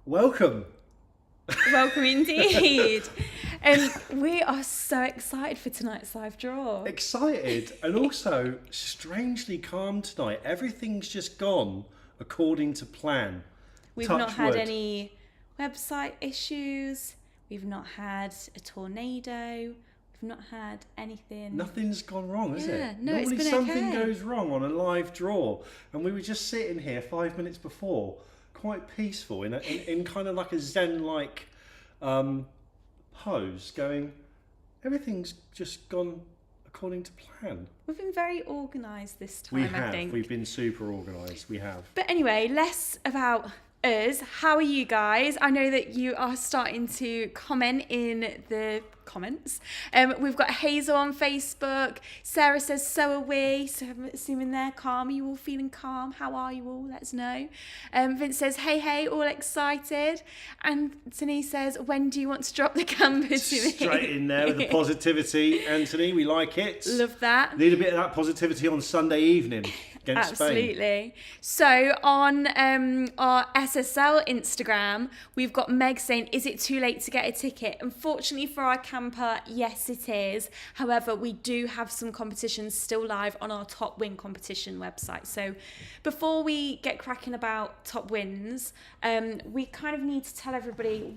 Welcome. Welcome indeed. And we are so excited for tonight's live draw. Excited and also strangely calm tonight. Everything's just gone according to plan. We've Touch not had wood. any website issues. We've not had a tornado. We've not had anything. Nothing's gone wrong, has Yeah, it? no, it's Normally been something okay. goes wrong on a live draw, and we were just sitting here 5 minutes before, quite peaceful in kind of like a zen-like pose, going, everything's just gone according to plan. We've been very organised this time, We I have. think. We've been super organised. We have. But anyway, less about us. How are you guys? I know that you are starting to comment in the comments. We've got Hazel on Facebook. Sarah says, so are we. So I'm assuming they're calm. Are you all feeling calm? How are you all? Let us know. Vince says, hey, all excited. And Denise says, when do you want to drop the camper to me? Straight in there with the positivity, Anthony. We like it. Love that. Need a bit of that positivity on Sunday evening against Spain. Absolutely. So on our SSL Instagram, we've got Meg saying, is it too late to get a ticket? Unfortunately for our camper, yes it is. However, we do have some competitions still live on our Top Win competition website. So before we get cracking about Top Wins, we kind of need to tell everybody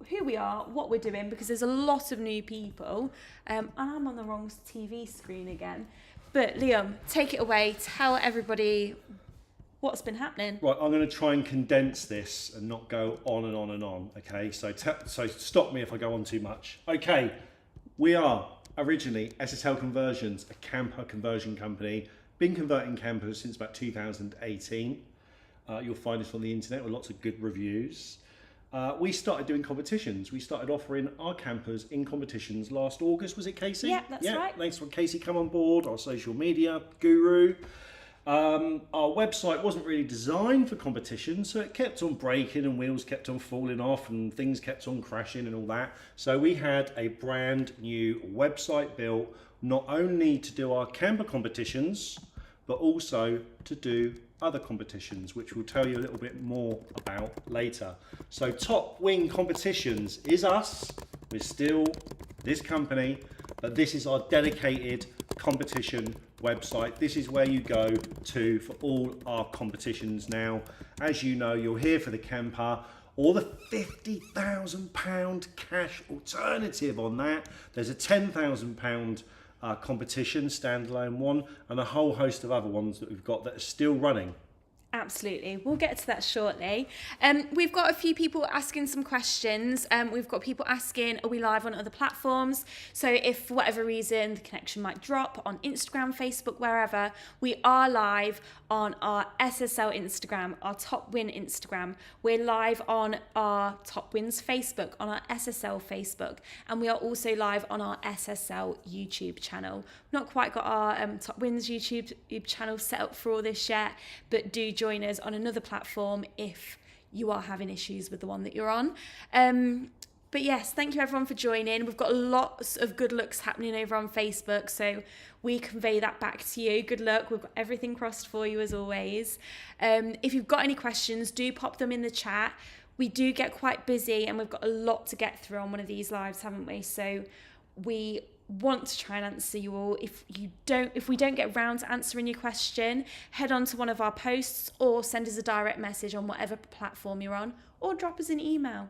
who we are, what we're doing, because there's a lot of new people. And I'm on the wrong TV screen again. But Liam, take it away. Tell everybody what's been happening. Right, I'm going to try and condense this and not go on and on and on. Okay, so stop me if I go on too much. Okay, we are originally SSL Conversions, a camper conversion company. Been converting campers since about 2018. You'll find us on the internet with lots of good reviews. We started doing competitions. We started offering our campers in competitions last August. Was it Casey? Yeah, that's right. Thanks for Casey come on board, our social media guru. Our website wasn't really designed for competition, so it kept on breaking and wheels kept on falling off and things kept on crashing and all that. So we had a brand new website built, not only to do our camper competitions, but also to do other competitions, which we'll tell you a little bit more about later. So Top Win Competitions is us. We're still this company, but this is our dedicated competition website. This is where you go to for all our competitions now. As you know, you're here for the camper or the £50,000 cash alternative on that. There's a £10,000 competition, standalone one, and a whole host of other ones that we've got that are still running. Absolutely. We'll get to that shortly. We've got a few people asking some questions. We've got people asking, are we live on other platforms? So if for whatever reason the connection might drop on Instagram, Facebook, wherever, we are live on our SSL Instagram, our Top Win Instagram. We're live on our Top Wins Facebook, on our SSL Facebook, and we are also live on our SSL YouTube channel. Not quite got our Top Wins YouTube channel set up for all this yet, but do join us on another platform if you are having issues with the one that you're on. But yes, thank you everyone for joining. We've got lots of good looks happening over on Facebook, so we convey that back to you. Good luck. We've got everything crossed for you as always. If you've got any questions, do pop them in the chat. We do get quite busy and we've got a lot to get through on one of these lives, haven't we? So we want to try and answer you all. If we don't get round to answering your question, head on to one of our posts or send us a direct message on whatever platform you're on, or drop us an email.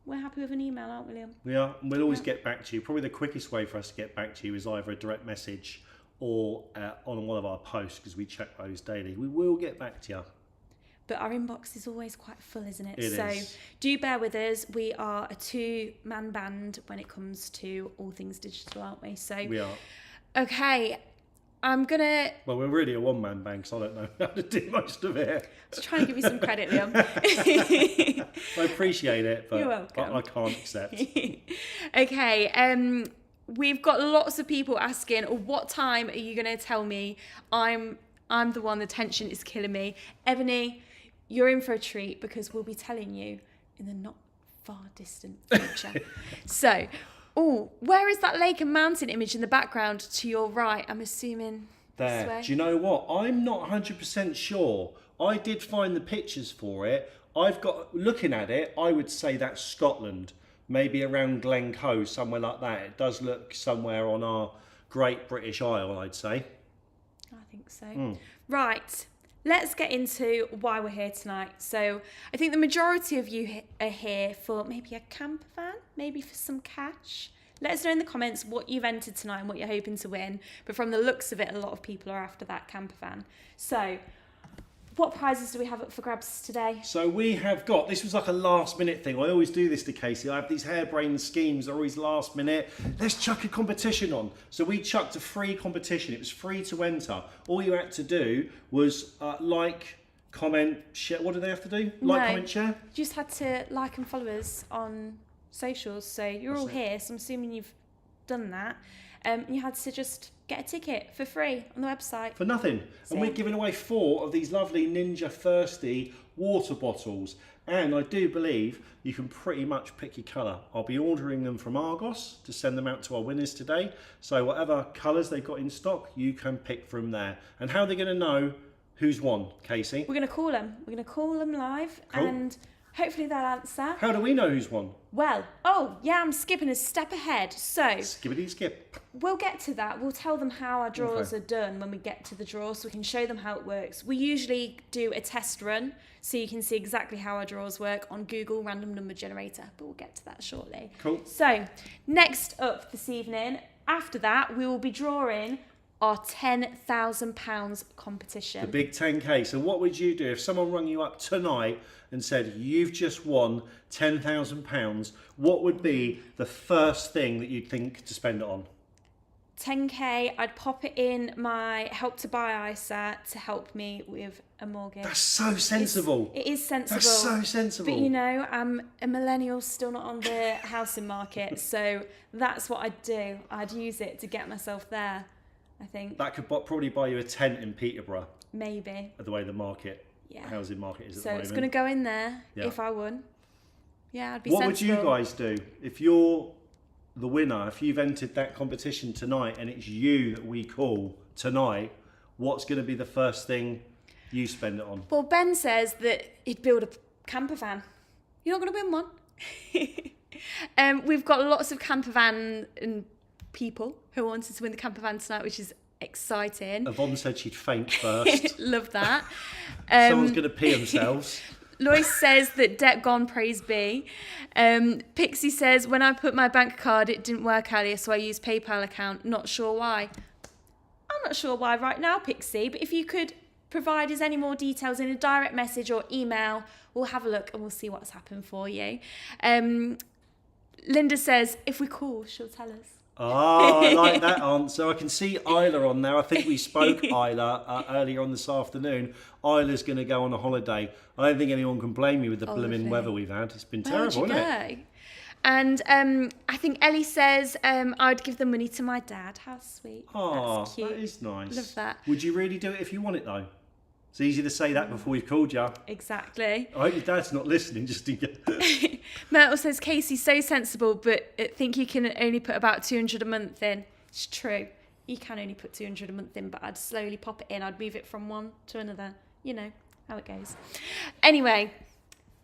We're happy with an email, aren't we, Liam? We are, and we'll always get back to you. Probably the quickest way for us to get back to you is either a direct message or on one of our posts, because we check those daily. We will get back to you. But our inbox is always quite full, isn't it? It so is. Do bear with us. We are a two-man band when it comes to all things digital, aren't we? So We are. Okay, I'm gonna Well, we're really a one-man band, so I don't know how to do most of it. just try and give you some credit, Liam. I appreciate it, but You're welcome. I can't accept. Okay, we've got lots of people asking, what time are you going to tell me I'm the one, the tension is killing me? Ebony, you're in for a treat because we'll be telling you in the not far distant future. So, where is that lake and mountain image in the background to your right? I'm assuming this There. way. Do you know what? I'm not 100% sure. I did find the pictures for it. looking at it, I would say that's Scotland, maybe around Glencoe, somewhere like that. It does look somewhere on our Great British Isle, I'd say. I think so. Right, let's get into why we're here tonight. So I think the majority of you are here for maybe a camper van, maybe for some cash. Let us know in the comments what you've entered tonight and what you're hoping to win. But from the looks of it, a lot of people are after that camper van. So what prizes do we have up for grabs today? So we have got, this was like a last minute thing. I always do this to Casey. I have these harebrained schemes, they're always last minute. Let's chuck a competition on. So we chucked a free competition. It was free to enter. All you had to do was like, comment, share. What do they have to do? Like, comment, share? You just had to like and follow us on socials. So you're all here, so I'm assuming you've done that. You had to just get a ticket for free on the website. For nothing. And we're giving away 4 of these lovely Ninja Thirsty water bottles. And I do believe you can pretty much pick your colour. I'll be ordering them from Argos to send them out to our winners today. So whatever colours they've got in stock, you can pick from there. And how are they going to know who's won, Casey? We're going to call them. We're going to call them live. Cool. And hopefully they'll answer. How do we know who's won? Well, I'm skipping a step ahead. So Skibbity skip. we'll get to that. We'll tell them how our draws are done when we get to the draw, so we can show them how it works. We usually do a test run, so you can see exactly how our draws work on Google Random Number Generator, but we'll get to that shortly. Cool. So next up this evening, after that, we will be drawing our £10,000 competition. The big 10K. So what would you do if someone rung you up tonight and said, you've just won £10,000, what would be the first thing that you'd think to spend it on? 10K, I'd pop it in my Help to Buy ISA to help me with a mortgage. That's so sensible. It is sensible. That's so sensible. But you know, I'm a millennial still not on the housing market, so that's what I'd do. I'd use it to get myself there, I think. That could probably buy you a tent in Peterborough, Maybe. the way the market, Yeah. housing market is at So the it's moment. going to go in there Yeah. if I won. Yeah, I'd be What sensible. would you guys do if you're the winner, if you've entered that competition tonight and it's you that we call tonight, what's going to be the first thing you spend it on? Well, Ben says that he'd build a camper van. You're not going to win one. We've got lots of camper van and people who wanted to win the camper van tonight, which is exciting. Yvonne said she'd faint first. Love that. Someone's going to pee themselves. Lois says that debt gone, praise be. Pixie says, when I put my bank card, it didn't work earlier, so I used PayPal account. Not sure why. I'm not sure why right now, Pixie, but if you could provide us any more details in a direct message or email, we'll have a look and we'll see what's happened for you. Linda says, if we call, she'll tell us. I like that answer. I can see Isla on there. I think we spoke Isla earlier on this afternoon. Isla's going to go on a holiday. I don't think anyone can blame me with the blooming lovely. weather we've had. It's been Where would terrible, you isn't it? go? And I think Ellie says, I'd give the money to my dad. How sweet. Oh, That's cute. that is nice. Love that. Would you really do it if you want it though? It's easy to say that before we've called you. Exactly. I hope your dad's not listening. Just to get. Myrtle says, Casey's so sensible, but I think you can only put about 200 a month in. It's true. You can only put 200 a month in, but I'd slowly pop it in. I'd move it from one to another. You know how it goes. Anyway,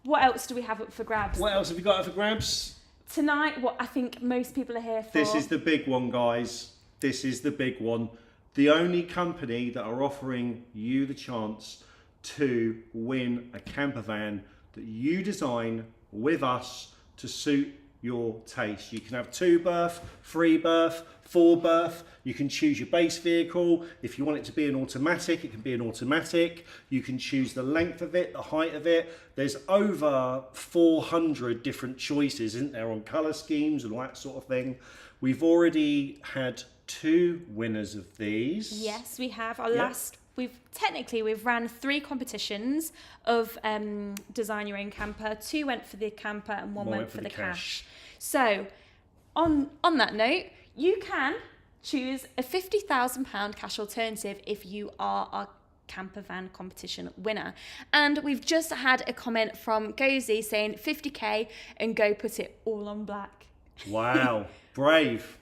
what else do we have up for grabs? What else have you got up for grabs? Tonight, what I think most people are here for. This is the big one, guys. This is the big one. The only company that are offering you the chance to win a camper van that you design with us to suit your taste. You can have 2-berth, 3-berth, 4-berth. You can choose your base vehicle. If you want it to be an automatic, it can be an automatic. You can choose the length of it, the height of it. There's over 400 different choices, isn't there, on colour schemes and all that sort of thing. We've already had 2 winners of these. Yes, we have. Yeah. We've ran 3 competitions of design your own camper. 2 went for the camper and one went for the cash. So on that note, you can choose a £50,000 cash alternative if you are our camper van competition winner. And we've just had a comment from Gozy saying 50k and go put it all on black. Wow. Brave.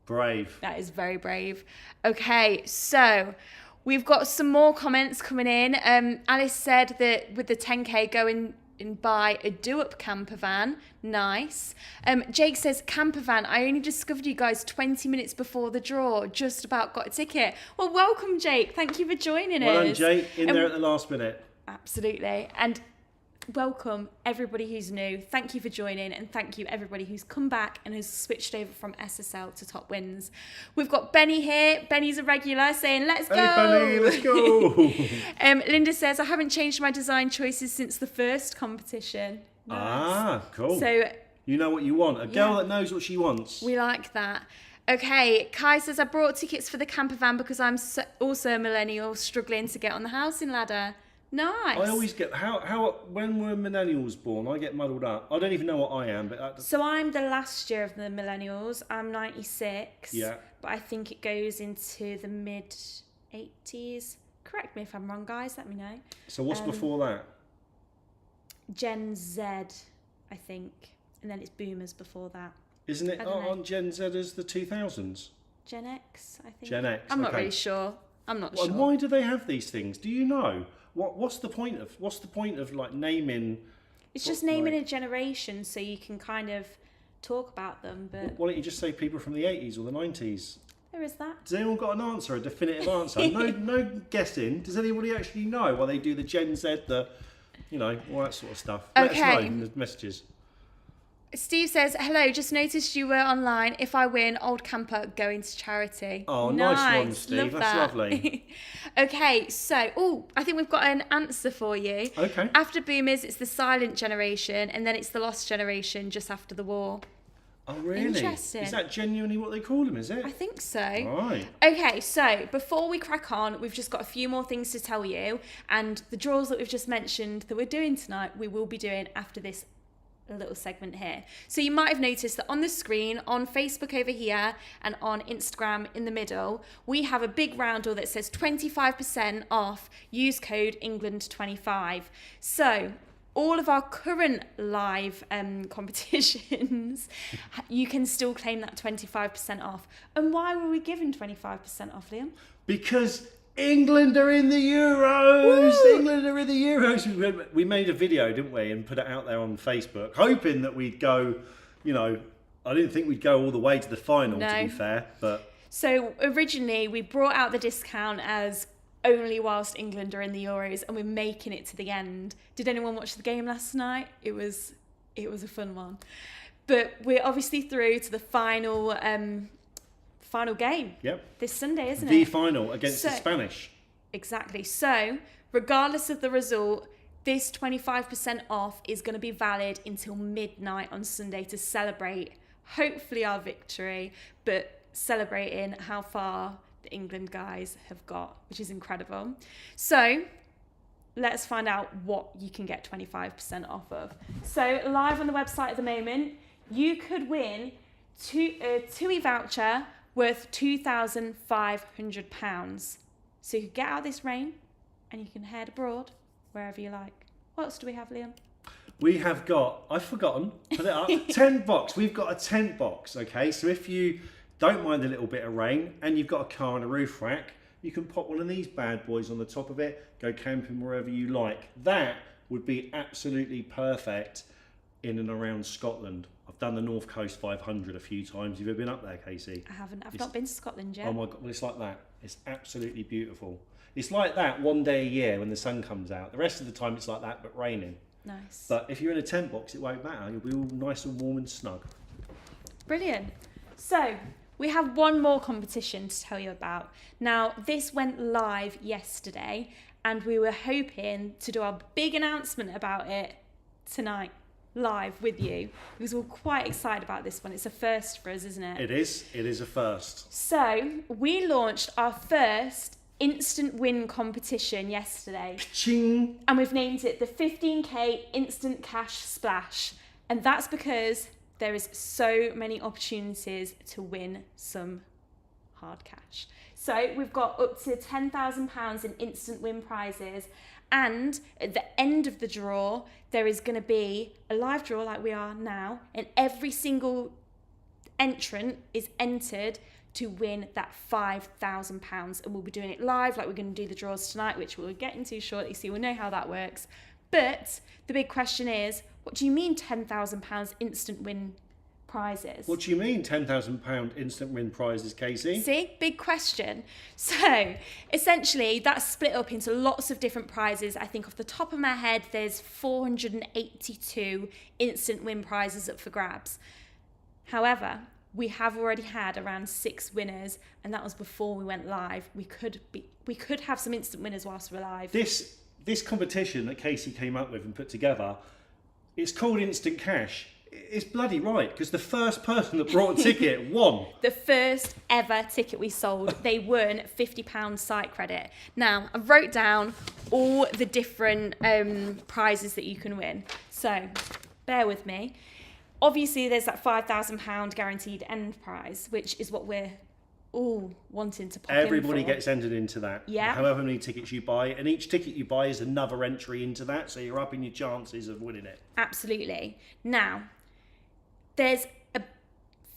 That is very brave. Okay, so we've got some more comments coming in. Alice said that with the 10k, go and and buy a do-up camper van. Nice. Jake says, camper van, I only discovered you guys 20 minutes before the draw. Just about got a ticket. Well, welcome, Jake. Thank you for joining us. Well done, Jake. In there at the last minute. Absolutely. And welcome everybody who's new. Thank you for joining, and thank you everybody who's come back and has switched over from SSL to Top Wins. We've got Benny here. Benny's a regular saying, let's go. Hey, Benny, let's go. Linda says, I haven't changed my design choices since the first competition. Nice. Ah, cool. So you know what you want. A girl that knows what she wants. we like that. Okay, Kai says, I brought tickets for the camper van because I'm also a millennial struggling to get on the housing ladder. Nice. I always get when were millennials born? I get muddled up. I don't even know what I am, but So I'm the last year of the millennials. I'm 96. Yeah. But I think it goes into the mid 80s. Correct me if I'm wrong, guys. Let me know. So what's before that? Gen Z, I think, and then it's boomers before that. Isn't it I don't know. on Gen Z as the 2000s? Gen X, I think. Gen X. I'm not okay. really sure. I'm not Well, sure. why do they have these things? Do you know? What's the point of like naming? It's just naming a generation so you can kind of talk about them, but Why don't you just say people from the 80s or the 90s? there is that. Has anyone got an answer, a definitive answer? No guessing. Does anybody actually know why they do the Gen Z, all that sort of stuff? Let us know Okay. in the messages. Steve says, hello, just noticed you were online. If I win, old camper going to charity. Oh, nice one, Steve. Love That's that. lovely. Okay, so, I think we've got an answer for you. Okay. After boomers, it's the silent generation, and then it's the lost generation just after the war. Oh, really? Interesting. Is that genuinely what they call them, is it? I think so. Right. Okay, so before we crack on, we've just got a few more things to tell you. And the draws that we've just mentioned that we're doing tonight, we will be doing after this little segment here. So you might have noticed that on the screen, on Facebook over here, and on Instagram in the middle, we have a big round door that says 25% off. Use code England25. So all of our current live competitions, you can still claim that 25% off. And why were we given 25% off, Liam? Because England are in the Euros. Woo! England are in the Euros. We made a video, didn't we, and put it out there on Facebook, hoping that we'd go, I didn't think we'd go all the way to the final, to be fair, but... So originally we brought out the discount as only whilst England are in the Euros, and we're making it to the end. Did anyone watch the game last night? It was a fun one. But we're obviously through to the final game. Yep. This Sunday, isn't The it? final against the So- Spanish. Exactly. So, regardless of the result, this 25% off is going to be valid until midnight on Sunday to celebrate, hopefully, our victory, but celebrating how far the England guys have got, which is incredible. So, let's find out what you can get 25% off of. So, live on the website at the moment, you could win a TUI voucher worth £2,500. So you could get out of this rain and you can head abroad wherever you like. What else do we have, Liam? We have got, I've forgotten, put it up, tent box. We've got a tent box, okay? So if you don't mind a little bit of rain and you've got a car and a roof rack, you can pop one of these bad boys on the top of it, go camping wherever you like. That would be absolutely perfect in and around Scotland. I've done the North Coast 500 a few times. Have you ever been up there, Casey? I haven't. I've not been to Scotland yet. Oh my God, well, it's like that. It's absolutely beautiful. It's like that one day a year when the sun comes out. The rest of the time it's like that, but raining. Nice. But if you're in a tent box, it won't matter. You'll be all nice and warm and snug. Brilliant. So, we have one more competition to tell you about. Now, this went live yesterday, and we were hoping to do our big announcement about it tonight, live with you, because we're quite excited about this one. It's a first for us, isn't it? It is. It is a first. So, we launched our first instant win competition yesterday. Ching! And we've named it the 15k Instant Cash Splash. And that's because there is so many opportunities to win some hard cash. So we've got up to £10,000 in instant win prizes. And at the end of the draw, there is going to be a live draw like we are now. And every single entrant is entered to win that £5,000. And we'll be doing it live, like we're going to do the draws tonight, which we'll get into shortly, so you'll know how that works. But the big question is, what do you mean £10,000 instant win prizes? What do you mean £10,000 instant win prizes, Casey? See, big question. So essentially that's split up into lots of different prizes. I think off the top of my head, there's 482 instant win prizes up for grabs. However, we have already had around 6 winners, and that was before we went live. We could have some instant winners whilst we're live. This competition that Casey came up with and put together, it's called Instant Cash. It's bloody right, because the first person that brought a ticket won. The first ever ticket we sold, they won £50 site credit. Now, I wrote down all the different prizes that you can win. So, bear with me. Obviously, there's that £5,000 guaranteed end prize, which is what we're all wanting to pop Everybody in for. gets entered into that. Yeah. However many tickets you buy, and each ticket you buy is another entry into that, so you're upping your chances of winning it. Absolutely. Now, there's a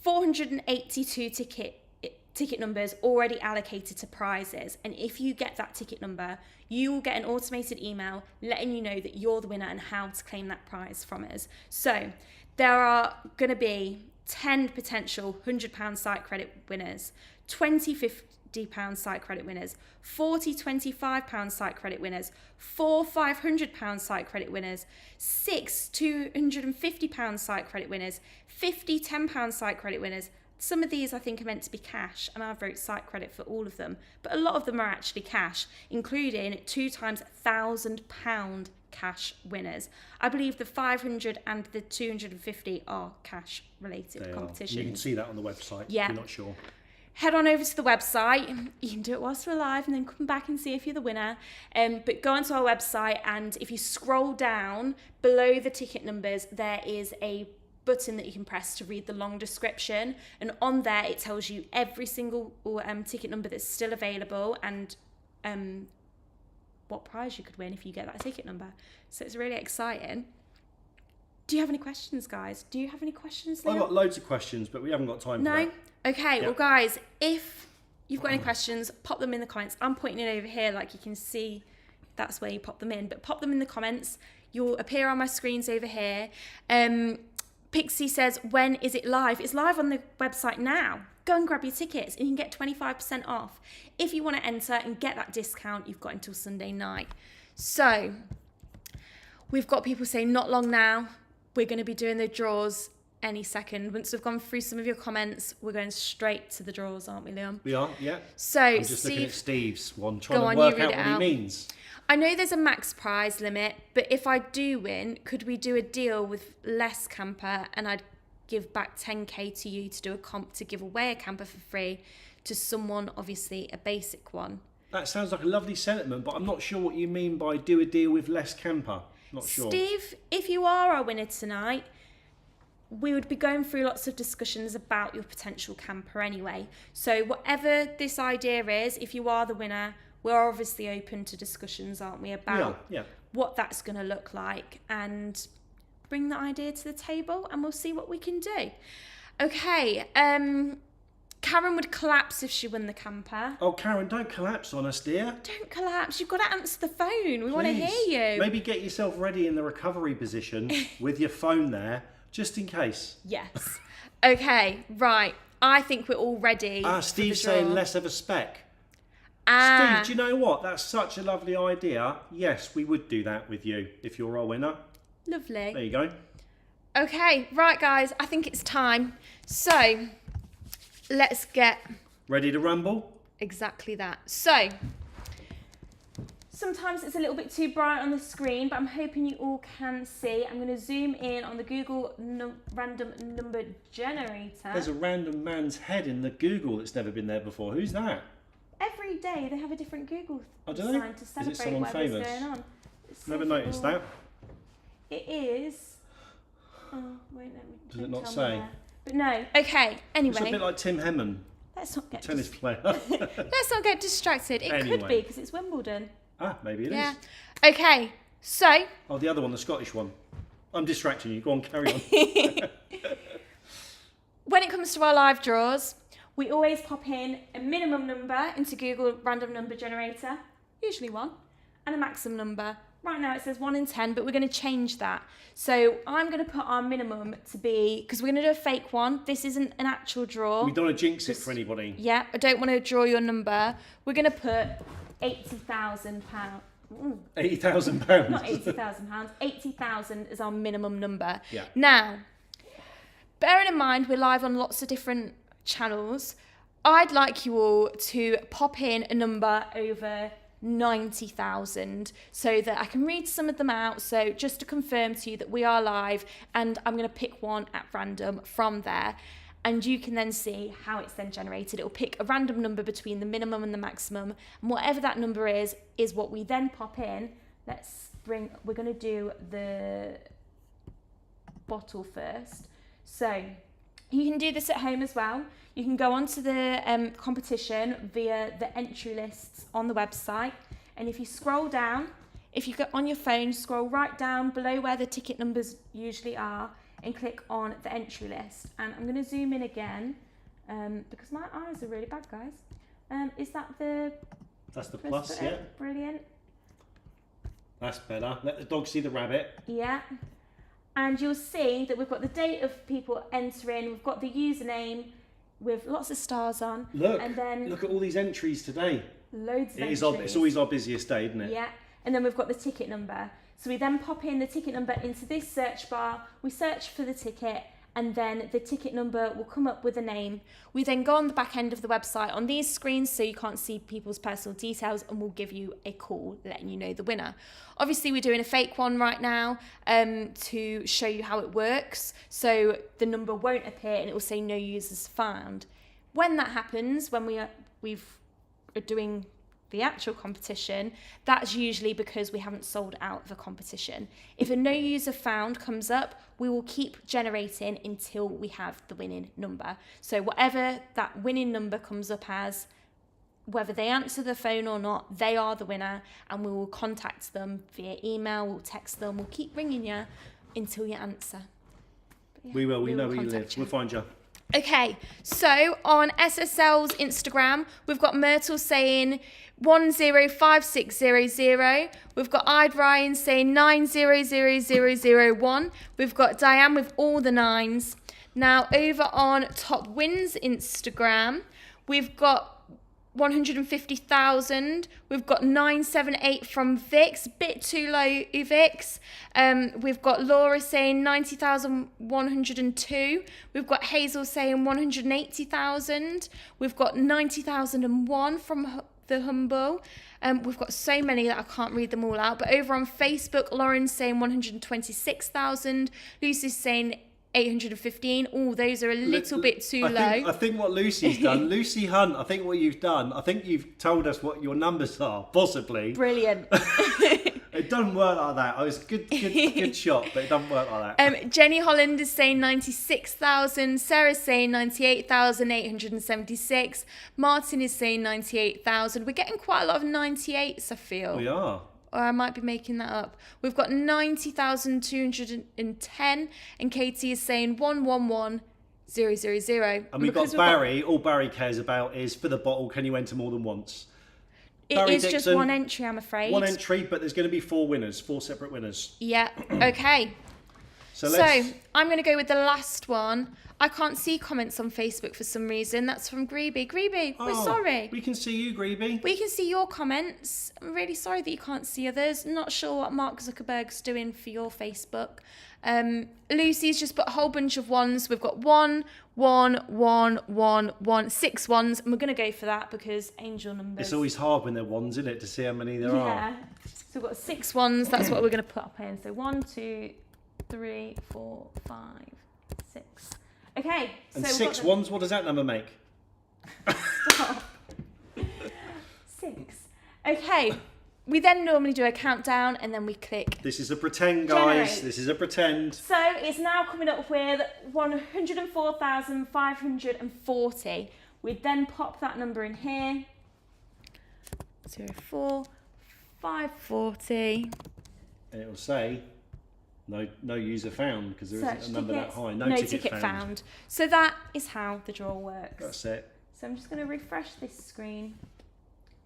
482 ticket numbers already allocated to prizes, and if you get that ticket number, you will get an automated email letting you know that you're the winner and how to claim that prize from us. So there are going to be 10 potential £100 site credit winners, 20 £50 site credit winners, 40 £25 site credit winners, 4 £500 site credit winners, 6 £250 site credit winners, 50 £10 site credit winners. Some of these I think are meant to be cash, and I've wrote site credit for all of them, but a lot of them are actually cash, including 2 times £1,000 cash winners. I believe the 500 and the 250 are cash related competitions. You can see that on the website Yeah. if you're not sure. Head on over to the website. You can do it whilst we're live and then come back and see if you're the winner. But go onto our website, and if you scroll down below the ticket numbers, there is a button that you can press to read the long description, and on there it tells you every single ticket number that's still available and what prize you could win if you get that ticket number. So it's really exciting. Do you have any questions, guys? Do you have any questions, Liam? I've got loads of questions, but we haven't got time for that. No? Okay, Yeah. well, guys, if you've got any questions, pop them in the comments. I'm pointing it over here, like you can see that's where you pop them in, but pop them in the comments. You'll appear on my screens over here. Pixie says, when is it live? It's live on the website now. Go and grab your tickets and you can get 25% off. If you want to enter and get that discount, you've got until Sunday night. So, we've got people saying not long now. We're going to be doing the draws any second. Once we've gone through some of your comments, we're going straight to the draws, aren't we, Liam? We are, yeah. So, I'm just looking at Steve's one, trying Go to on, work you out read what it he out. means. I know there's a max prize limit, but if I do win, could we do a deal with less camper and I'd give back 10k to you to do a comp to give away a camper for free to someone, obviously a basic one? That sounds like a lovely sentiment, but I'm not sure what you mean by do a deal with less camper. Not sure. Steve, if you are our winner tonight, we would be going through lots of discussions about your potential camper anyway. So whatever this idea is, if you are the winner, we're obviously open to discussions, aren't we, about Yeah. what that's going to look like, and bring the idea to the table and we'll see what we can do. Okay, Karen would collapse if she won the camper. Oh, Karen, don't collapse on us, dear. Don't collapse, you've got to answer the phone. We want to hear Please. you. Maybe get yourself ready in the recovery position with your phone there, just in case. Yes. Okay, right. I think we're all ready. Steve's saying less of a spec. Ah, Steve, do you know what? That's such a lovely idea. Yes, we would do that with you if you're our winner. lovely. There you go. Okay, right, guys. I think it's time. So, let's get Ready to rumble? exactly that. So, sometimes it's a little bit too bright on the screen, but I'm hoping you all can see. I'm going to zoom in on the Google random number generator. There's a random man's head in the Google that's never been there before. Who's that? Every day they have a different Google I don't know. sign to Is it celebrate someone whatever's famous? going on. Let's see Never if noticed will- that. It is. Oh, wait, let me. Does it don't not tell say? me where. But no. Okay. It's Anyway, a bit like Tim Hemmon, let's not get tennis player. let's not get distracted. It could Anyway. be because it's Wimbledon. Maybe it is. Yeah. Okay. So Oh, the other one, the Scottish one. I'm distracting you. Go on, carry on. when it comes to our live draws, we always pop in a minimum number into Google random number generator, usually 1, and a maximum number, right now it says 1 in 10, but we're going to change that. So I'm going to put our minimum to be, because we're going to do a fake one. This isn't an actual draw. We don't want to jinx it for anybody. Yeah, I don't want to draw your number. We're going to put £80,000. £80,000. Not £80,000. 80,000 is our minimum number. Yeah. Now, bearing in mind we're live on lots of different channels, I'd like you all to pop in a number over 90,000 so that I can read some of them out. So just to confirm to you that we are live, and I'm going to pick one at random from there, and you can then see how it's then generated. It'll pick a random number between the minimum and the maximum, and whatever that number is what we then pop in. We're going to do the bottle first. So you can do this at home as well. You can go onto the competition via the entry lists on the website. And if you scroll down, if you go on your phone, scroll right down below where the ticket numbers usually are and click on the entry list. And I'm going to zoom in again because my eyes are really bad, guys. Is that the... That's the plus, yeah. Brilliant. That's better. Let the dog see the rabbit. Yeah. And you'll see that we've got the date of people entering. We've got the username with lots of stars on. Look, and then look at all these entries today. Loads of entries. It's always our busiest day, isn't it? Yeah. And then we've got the ticket number. So we then pop in the ticket number into this search bar. We search for the ticket, and then the ticket number will come up with a name. We then go on the back end of the website on these screens so you can't see people's personal details, and we'll give you a call letting you know the winner. Obviously, we're doing a fake one right now to show you how it works. So the number won't appear and it will say no users found. When that happens, when we are doing the actual competition, that's usually because we haven't sold out the competition. If a no user found comes up, we will keep generating until we have the winning number. So whatever that winning number comes up as, whether they answer the phone or not, they are the winner, and we will contact them via email, we'll text them, we'll keep ringing you until you answer. Yeah, we will, we know where you contact live. We'll find you. Okay, so on SSL's Instagram, we've got Myrtle saying 105600. We've got Ide Ryan saying 900001. We've got Diane with all the nines. Now over on Top Wins Instagram, we've got 150,000. We've got 978 from Vix, bit too low, Vix. We've got Laura saying 90,102. We've got Hazel saying 180,000. We've got 90,001 from the Humble. We've got so many that I can't read them all out. But over on Facebook, Lauren's saying 126,000. Lucy's saying 815. Oh, those are a little bit too low. I think what Lucy's done, Lucy Hunt, I think what you've done, I think you've told us what your numbers are, possibly. Brilliant. It doesn't work like that. I was good shot, but it doesn't work like that. Jenny Holland is saying 96,000. Sarah's saying 98,876. Martin is saying 98,000. We're getting quite a lot of 98s, I feel. We are. Or I might be making that up. We've got 90,210, and Katie is saying 111,000. And we've got Barry. All Barry cares about is, for the bottle, can you enter more than once? It Barry is Dixon, just one entry, I'm afraid. One entry, but there's going to be 4 winners, 4 separate winners. Yeah, okay. So I'm going to go with the last one. I can't see comments on Facebook for some reason. That's from Greeby. Greeby, we're sorry. We can see you, Greeby. We can see your comments. I'm really sorry that you can't see others. Not sure what Mark Zuckerberg's doing for your Facebook. Lucy's just put a whole bunch of ones. We've got 1, 1, 1, 1, 1, 6 ones. And we're going to go for that because angel numbers. It's always hard when they're ones, isn't it, to see how many there are. Yeah. So we've got 6 ones. That's what we're going to put up in. So 1, 2, 3, 4, 5, 6. Okay. And so 6 ones, what does that number make? Stop. 6. Okay. We then normally do a countdown and then we click. This is a pretend, guys. Generate. This is a pretend. So it's now coming up with 104,540. We then pop that number in here. 04,540. And it will say no user found because there isn't a number that high. No ticket found. So that is how the draw works. That's it. So I'm just going to refresh this screen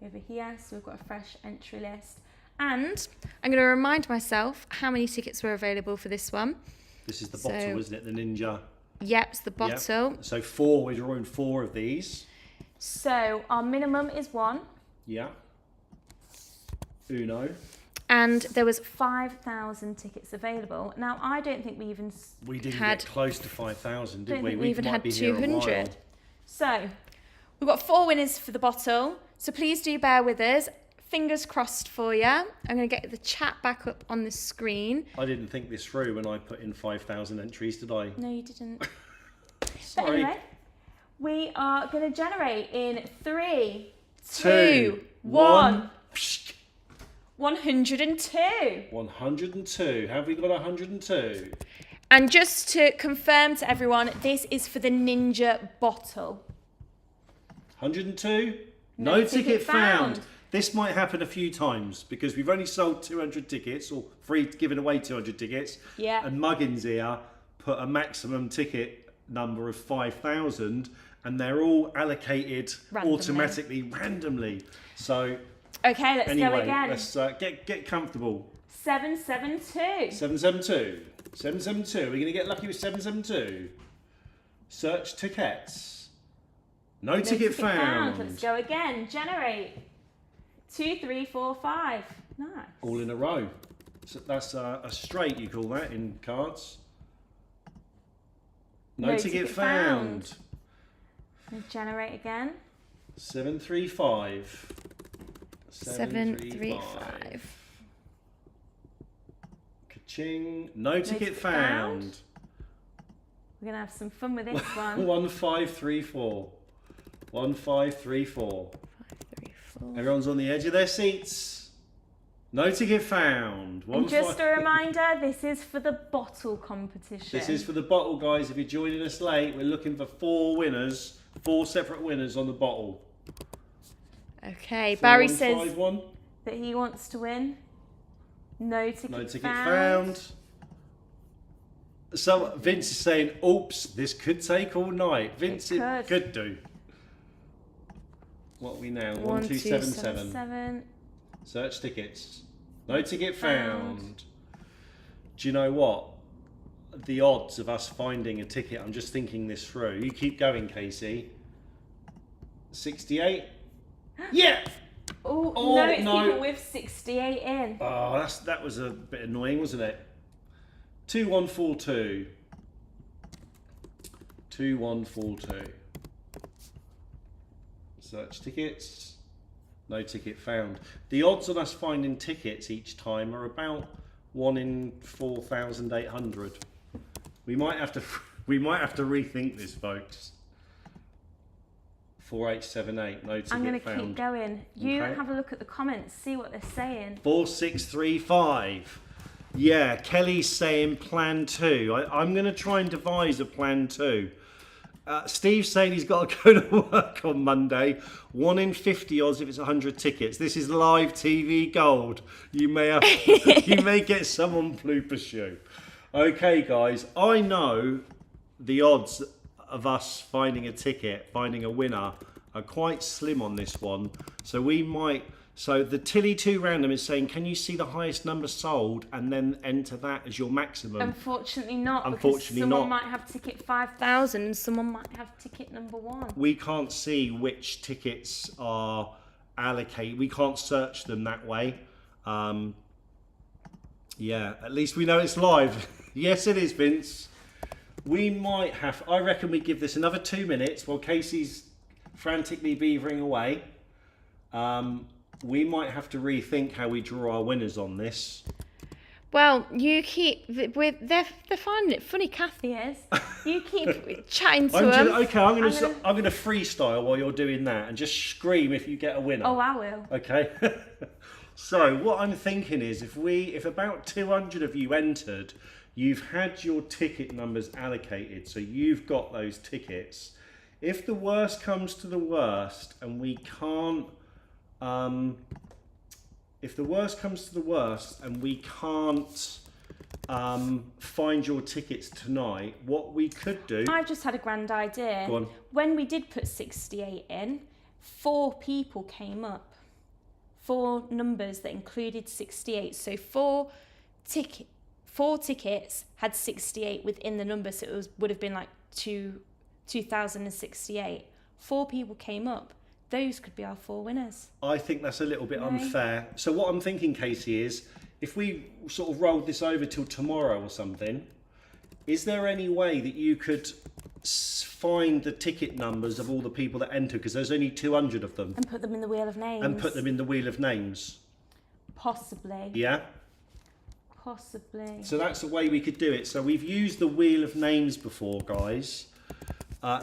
over here. So we've got a fresh entry list. And I'm going to remind myself how many tickets were available for this one. This is the bottle, isn't it? The Ninja. Yep, it's the bottle. Yep. So 4, we're drawing 4 of these. So our minimum is 1. Yeah. Uno. And there was 5,000 tickets available. Now, I don't think we even didn't get close to 5,000, did we? We even had be here a 200. while. So we've got 4 winners for the bottle. So please do bear with us. Fingers crossed for you. I'm going to get the chat back up on the screen. I didn't think this through when I put in 5,000 entries, did I? No, you didn't. Sorry. But anyway, we are going to generate in 3, 2, 2, 1. 102. 102. Have we got 102? And just to confirm to everyone, this is for the Ninja bottle. 102? No ticket found. This might happen a few times because we've only sold 200 tickets or giving away 200 tickets. Yeah. And Muggins here put a maximum ticket number of 5,000 and they're all allocated automatically, randomly. So okay, let's anyway, go again. Let's get comfortable. 772. 772. 772. Are we going to get lucky with 772? Search tickets. No ticket found. Let's go again. Generate. 2, 3, 4, 5. Nice. All in a row. So that's a straight, you call that in cards. No ticket found. And generate again. 735. 735. Ka-ching. No ticket found. We're going to have some fun with this one. 1534. 1534. 534. Everyone's on the edge of their seats. No ticket found. And just a reminder, this is for the bottle competition. This is for the bottle, guys. If you're joining us late, we're looking for 4 winners, 4 separate winners on the bottle. Okay, Barry says 4151. that he wants to win. No ticket found. So Vince is saying, oops, this could take all night. Vince, it could do. What are we now? 1277. Search tickets. No ticket found. Do you know what? The odds of us finding a ticket, I'm just thinking this through. You keep going, Casey. 68? Yeah! Oh, no, it's people with 68 in. Oh, that was a bit annoying, wasn't it? 2142. 2142. Search tickets. No ticket found. The odds on us finding tickets each time are about 1 in 4,800. We might have to rethink this, folks. 4878. No ticket found. I'm going to keep going. You have a look at the comments, see what they're saying. 4635. Yeah, Kelly's saying plan 2. I'm going to try and devise a plan 2. Steve's saying he's got to go to work on Monday. 1 in 50 odds if it's 100 tickets. This is live TV gold. You may get some on Blooper Shoe. Okay, guys. I know the odds of us finding a ticket, finding a winner, are quite slim on this one. So we might. So the Tilly 2 random is saying, can you see the highest number sold and then enter that as your maximum? Unfortunately not. Unfortunately because someone not. might have ticket 5,000 and someone might have ticket number 1. We can't see which tickets are allocated. We can't search them that way. Yeah, at least we know it's live. Yes, it is, Vince. We might have, I reckon we give this another 2 minutes while Casey's frantically beavering away. We might have to rethink how we draw our winners on this. Well, you keep they're finding it funny. Kathy is. You keep chatting to them. Okay, I'm gonna freestyle while you're doing that and just scream if you get a winner. Oh, I will. Okay. So what I'm thinking is, if about 200 of you entered, you've had your ticket numbers allocated, so you've got those tickets. If the worst comes to the worst and we can't. If the worst comes to the worst and we can't find your tickets tonight, what we could do... I've just had a grand idea. Go on. When we did put 68 in, 4 people came up. 4 numbers that included 68. So 4 tickets had 68 within the number, so it would have been like 2,068. 4 people came up. Those could be our 4 winners. I think that's a little bit unfair. So what I'm thinking, Casey, is if we sort of rolled this over till tomorrow or something, is there any way that you could find the ticket numbers of all the people that enter, because there's only 200 of them, And put them in the wheel of names. and put them in the wheel of names? Possibly. Yeah? Possibly. So that's the way we could do it. So we've used the wheel of names before, guys.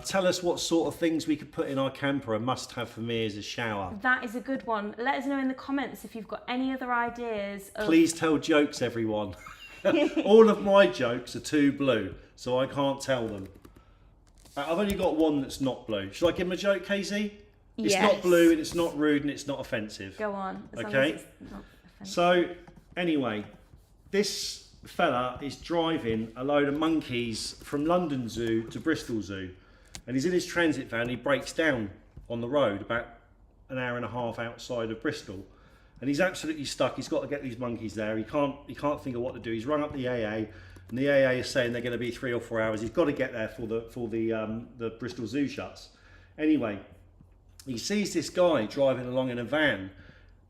Tell us what sort of things we could put in our camper. A must-have for me is a shower. That is a good one. Let us know in the comments if you've got any other ideas. Please tell jokes, everyone. All of my jokes are too blue, so I can't tell them. I've only got one that's not blue. Should I give him a joke, Casey? It's Yes. not blue, and it's not rude, and it's not offensive. Go on. As long Okay. as it's not offensive. So, anyway, this fella is driving a load of monkeys from London Zoo to Bristol Zoo, and he's in his transit van. He breaks down on the road about an hour and a half outside of Bristol, and he's absolutely stuck. He's got to get these monkeys there. He can't think of what to do. He's rung up the AA, and the AA is saying they're going to be 3 or 4 hours. He's got to get there for the Bristol Zoo shuts. Anyway, he sees this guy driving along in a van,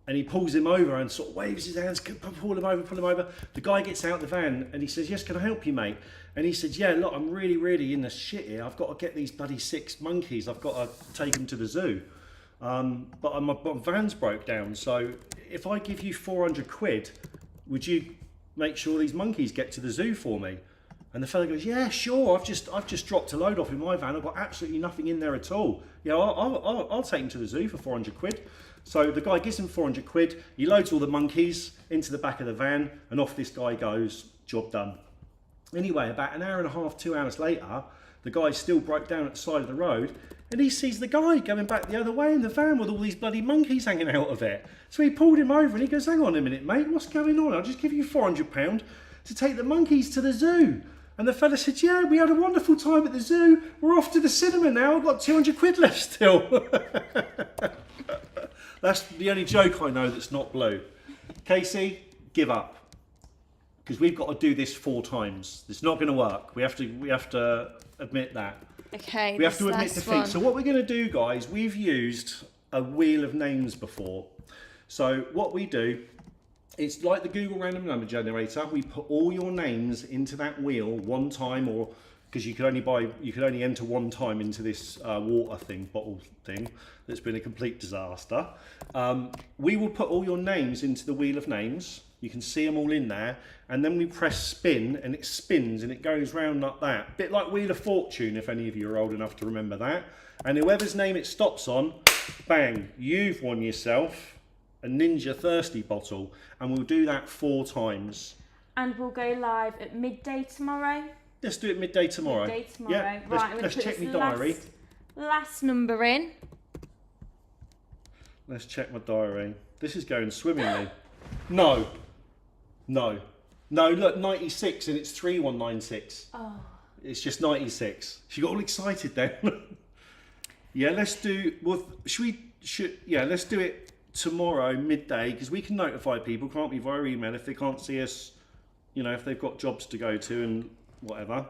and he pulls him over and sort of waves his hands, pull him over. The guy gets out the van and he says, "Yes, can I help you, mate?" And he said, "Yeah, look, I'm really in the shit here. I've got to get these bloody 6 monkeys. I've got to take them to the zoo. But my van's broke down. So if I give you 400 quid, would you make sure these monkeys get to the zoo for me?" And the fella goes, "Yeah, sure. I've just dropped a load off in my van. I've got absolutely nothing in there at all. Yeah, I'll take them to the zoo for 400 quid. So the guy gives him 400 quid. He loads all the monkeys into the back of the van, and off this guy goes. Job done. Anyway, about an hour and a half, 2 hours later, the guy still broke down at the side of the road, and he sees the guy going back the other way in the van with all these bloody monkeys hanging out of it. So he pulled him over and he goes, "Hang on a minute, mate, what's going on? I'll just give you £400 to take the monkeys to the zoo." And the fella said, "Yeah, we had a wonderful time at the zoo. We're off to the cinema now. I've got 200 quid left still." That's the only joke I know that's not blue. Casey, give up. Because we've got to do this 4 times. It's not going to work. We have to admit that. Okay. We have to admit this defeat. one. So what we're going to do, guys, we've used a wheel of names before. So what we do, it's like the Google random number generator. We put all your names into that wheel one time, or because you can only enter one time into this bottle thing that's been a complete disaster. We will put all your names into the wheel of names. You can see them all in there, and then we press spin, and it spins, and it goes round like that. Bit like Wheel of Fortune, if any of you are old enough to remember that. And whoever's name it stops on, bang, you've won yourself a Ninja Thirsty bottle, and we'll do that 4 times. And we'll go live at midday tomorrow. Let's do it midday tomorrow. Midday tomorrow. Yeah, Right, let's check my diary. Last number in. Let's check my diary. This is going swimmingly. No, look, 96, and it's 3196. Oh. It's just 96. She got all excited then. Yeah, let's do, let's do it tomorrow midday, because we can notify people, can't we, via email if they can't see us, if they've got jobs to go to and whatever.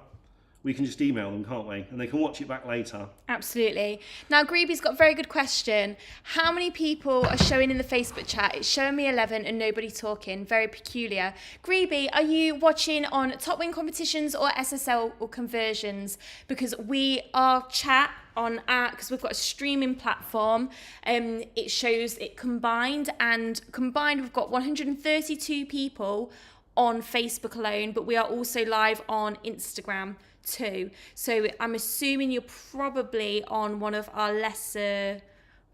We can just email them, can't we? And they can watch it back later. Absolutely. Now, Greeby's got a very good question. How many people are showing in the Facebook chat? It's showing me 11 and nobody talking. Very peculiar. Greeby, are you watching on Top Win competitions or SSL or conversions? Because our chat on because we've got a streaming platform, it shows it combined, and combined we've got 132 people on Facebook alone, but we are also live on Instagram too. So I'm assuming you're probably on one of our lesser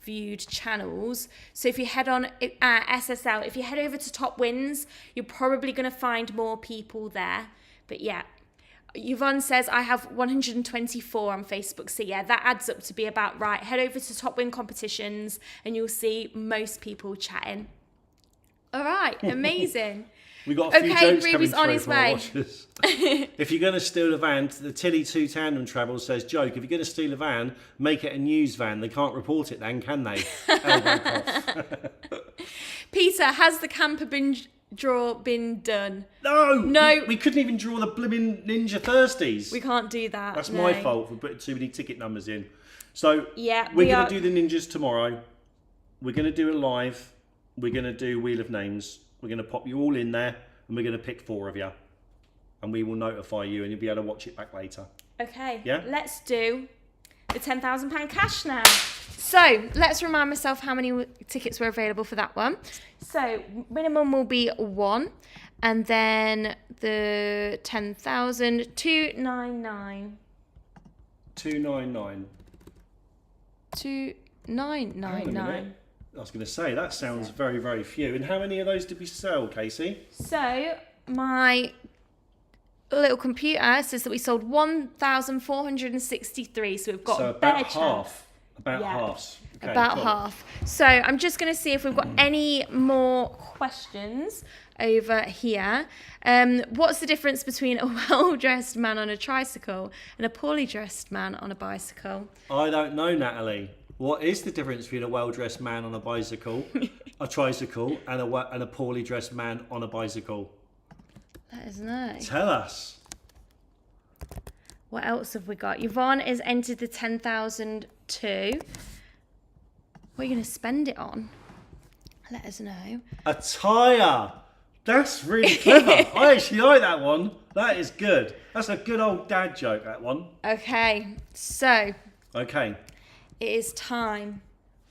viewed channels. So if you head on SSL, if you head over to Top Wins, you're probably going to find more people there. But yeah, Yvonne says I have 124 on Facebook. So yeah, that adds up to be about right. Head over to Top Win competitions and you'll see most people chatting. All right, amazing. We got a few jokes Greeby's coming on his through from our way. watchers. If you're going to steal a van, the Tilly 2 Tandem Travel says, "Joke, if you're going to steal a van, make it a news van. They can't report it then, can they?" Elbow cough. Peter, has the camper bin draw been done? No. We couldn't even draw the blimmin' Ninja Thirsties. We can't do that. That's no. my fault for putting too many ticket numbers in. So Yeah, we're going to do the ninjas tomorrow. We're going to do it live. We're going to do Wheel of Names. We're going to pop you all in there, and we're going to pick 4 of you. And we will notify you, and you'll be able to watch it back later. Okay. Yeah? Let's do the £10,000 cash now. So let's remind myself how many tickets were available for that one. So minimum will be 1, and then the 10,000, 299. 299. 2999. I was going to say, that sounds very, very few. And how many of those did we sell, Casey? So my little computer says that we sold 1,463. So we've got So a better chance. half. About Yeah. half. Okay, About cool. half. So I'm just going to see if we've got any more questions over here. What's the difference between a well-dressed man on a tricycle and a poorly dressed man on a bicycle? I don't know, Natalie. What is the difference between a well-dressed man on a bicycle, a tricycle, and a poorly dressed man on a bicycle? Let us know. Tell us. What else have we got? Yvonne has entered the 10,000 too. What are you going to spend it on? Let us know. A tyre. That's really clever. I actually like that one. That is good. That's a good old dad joke, that one. Okay, so Okay. it is time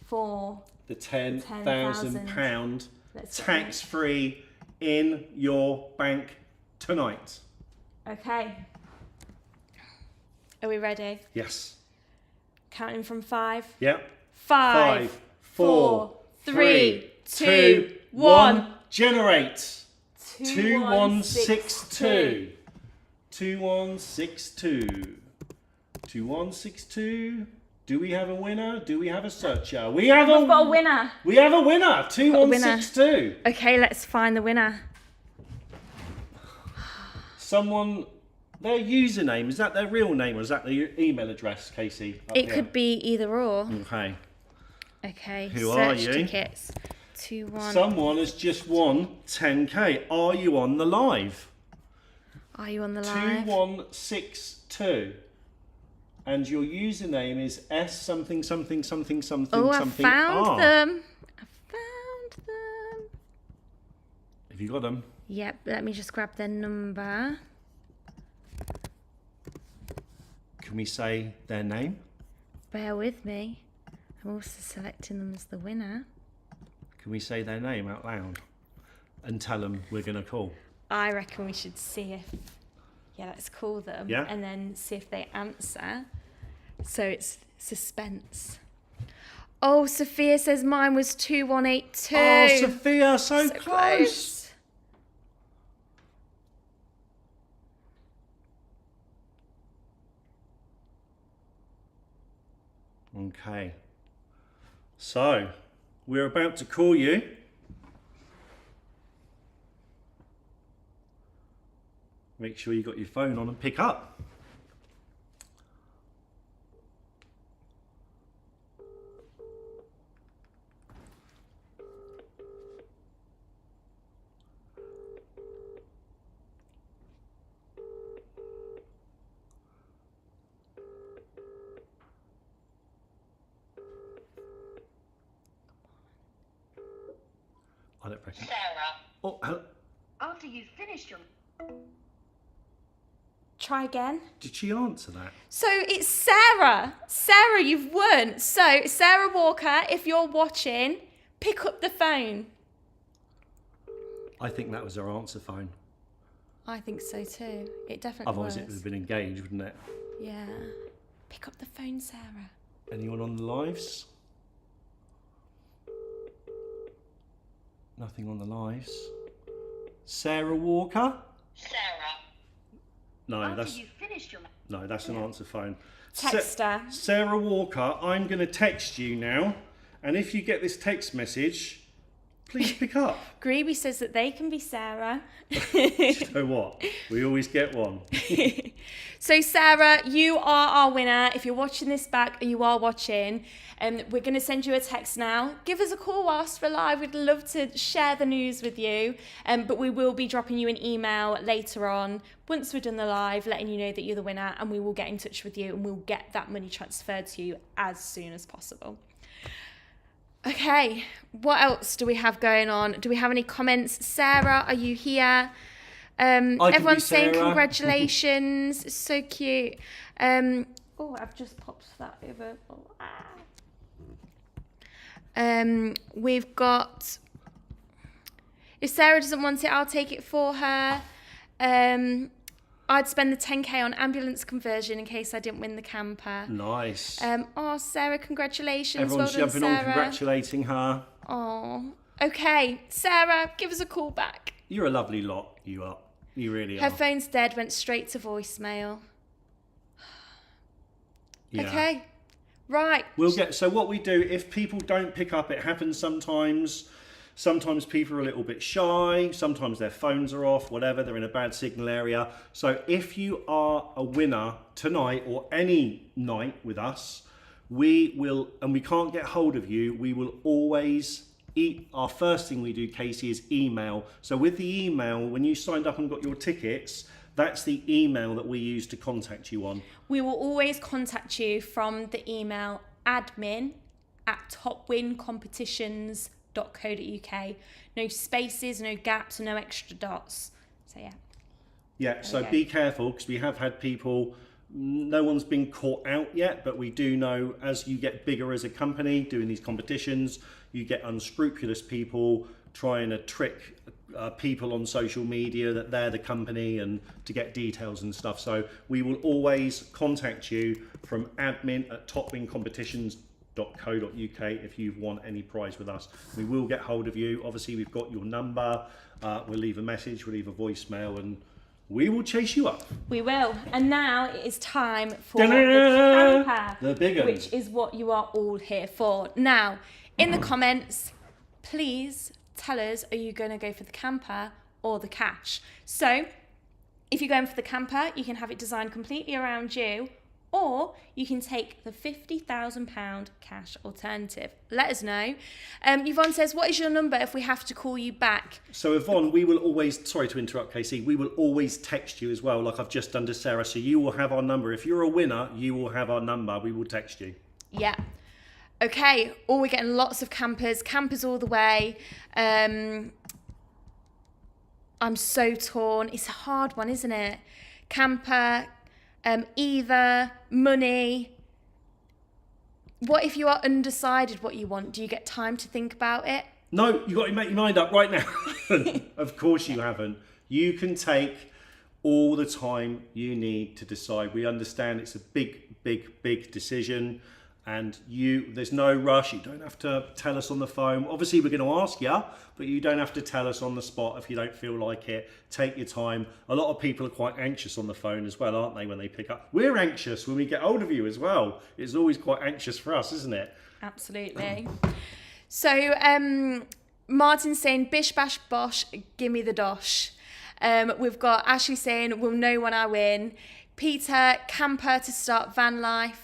for The £10,000 Let's get tax-free in your bank tonight. Okay. Are we ready? Yes. Counting from 5. Yep. 5, 4, 3, 2, 2, 1. Generate. 2162. 2162. 2162. Do we have a winner? Do we have a searcher? We've got a winner. We have a winner. 2162. Okay, let's find the winner. Someone, their username, is that their real name or is that their email address, Casey? Up It here? could be either or. Okay. Okay, Who search are you? tickets. 2, 1. Someone has just won 10k. Are you on the live? Are you on the live? 2162. And your username is S something something something something Oh, I something found R. them. I found them. Have you got them? Yep, let me just grab their number. Can we say their name? Bear with me. I'm also selecting them as the winner. Can we say their name out loud? And tell them we're going to call. I reckon we should see if... Yeah, let's call them. Yeah. And then see if they answer. So it's suspense. Oh, Sophia says mine was 2182. Oh, Sophia, so close. Okay. So, we're about to call you. Make sure you got your phone on and pick up. I don't reckon. Sarah, Oh, hello. after you've finished your... Try again. Did she answer that? So it's Sarah. Sarah, you've won. So, Sarah Walker, if you're watching, pick up the phone. I think that was her answer phone. I think so too. It definitely Otherwise, was. it would have been engaged, wouldn't it? Yeah. Pick up the phone, Sarah. Anyone on the lives? Nothing on the lives. Sarah Walker? Sarah, No, after that's you've finished your... no, that's an answer phone. Text her. Sarah Walker, I'm going to text you now, and if you get this text message, please pick up. Greeby says that they can be Sarah. You know what? We always get one. So Sarah, you are our winner. If you're watching this back, or you are watching, we're going to send you a text now. Give us a call whilst we're live. We'd love to share the news with you. But we will be dropping you an email later on, once we're done the live, letting you know that you're the winner, and we will get in touch with you and we'll get that money transferred to you as soon as possible. Okay, what else do we have going on? Do we have any comments? Sarah, are you here? Everyone's saying Sarah. congratulations. It's so cute. I've just popped that over. We've got, if Sarah doesn't want it, I'll take it for her. I'd spend the 10k on ambulance conversion in case I didn't win the camper. Nice. Sarah, congratulations. Everyone's well done, jumping Sarah. on, congratulating her. Oh, okay. Sarah, give us a call back. You're a lovely lot, you are. You really Her are. phone's dead, went straight to voicemail. Yeah. Okay, right. So what we do, if people don't pick up, it happens sometimes. Sometimes people are a little bit shy. Sometimes their phones are off, whatever. They're in a bad signal area. So if you are a winner tonight or any night with us, we will, and we can't get hold of you, we will always our first thing we do, Casey, is email. So with the email, when you signed up and got your tickets, that's the email that we use to contact you on. We will always contact you from the email admin@topwincompetitions.co.uk. No spaces, no gaps, no extra dots. So yeah. Yeah, so be careful, because we have had people, no one's been caught out yet, but we do know as you get bigger as a company doing these competitions, you get unscrupulous people trying to trick people on social media that they're the company and to get details and stuff. So we will always contact you from admin@topwincompetitions.co.uk if you've won any prize with us. We will get hold of you. Obviously, we've got your number. We'll leave a message, we'll leave a voicemail, and we will chase you up. We will. And now it is time for the camper, the big one, which is what you are all here for. Now, in the comments, please tell us, are you going to go for the camper or the cash? So, if you're going for the camper, you can have it designed completely around you, or you can take the £50,000 cash alternative. Let us know. Yvonne says, what is your number if we have to call you back? So Yvonne, we will always, sorry to interrupt Casey, we will always text you as well, like I've just done to Sarah. So you will have our number. If you're a winner, you will have our number. We will text you. Yeah. Okay. Oh, we're getting lots of campers all the way. I'm so torn. It's a hard one, isn't it? Camper, either, money. What if you are undecided what you want? Do you get time to think about it? No, you've got to make your mind up right now. Of course you haven't. You can take all the time you need to decide. We understand it's a big, big, big decision, and there's no rush. You don't have to tell us on the phone. Obviously, we're going to ask you, but you don't have to tell us on the spot if you don't feel like it. Take your time. A lot of people are quite anxious on the phone as well, aren't they, when they pick up? We're anxious when we get hold of you as well. It's always quite anxious for us, isn't it? Absolutely. So, Martin's saying, bish, bash, bosh, gimme the dosh. We've got Ashley saying, we'll know when I win. Peter, camper to start van life.